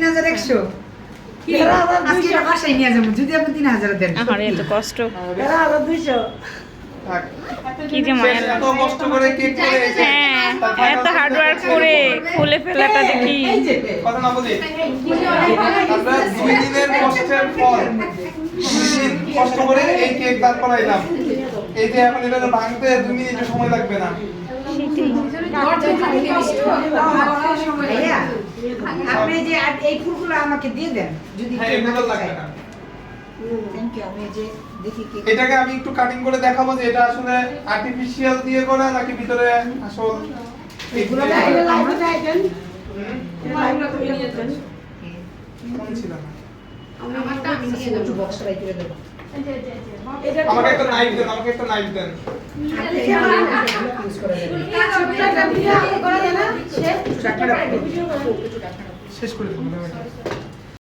3100 আজকে এটা বাসায় নিয়ে যাবো যদি আপনি 3000 দেন। আরে এত কষ্ট, 1200 কি যে মায়া এত কষ্ট করে কেক করে হ্যাঁ, এত হার্ড ওয়ার্ক করে খুলে ফেলাটা দেখি কথা না বলি আমরা 2 দিনের কষ্টের ফল 2 দিন কষ্ট করে এই কেক দাঁড় করাইলাম। এই যে এখন এটা ভাঙতে 2 মিনিট সময় লাগবে না। ভাইয়া, আপনি যে এই ফুলগুলো আমাকে দিয়ে দেন যদি হ্যাঁ কেউ এগুলো নিতে লাগবে চায়। না। Thank you. আমি যে দেখি কি এটাকে আমি একটু কাটিং করে দেখাবো যে এটা আসলে আর্টিফিশিয়াল দিয়ে করা নাকি ভিতরে আসল এগুলো লাইভে যাইতেন হুম? লাইভে তো নিয়ে যেতেন মনে ছিল না। আমারটা আমি নিয়ে একটু যাব বক্স রাই করে দেব। এটা আমাকে একটা নাইফ দেন, আমাকে একটা নাইফ দেন। ইউজ করে দেবেন। ছোটটা ভিডিও করে দেন না সে টাকাটা শেষ করে দেবো।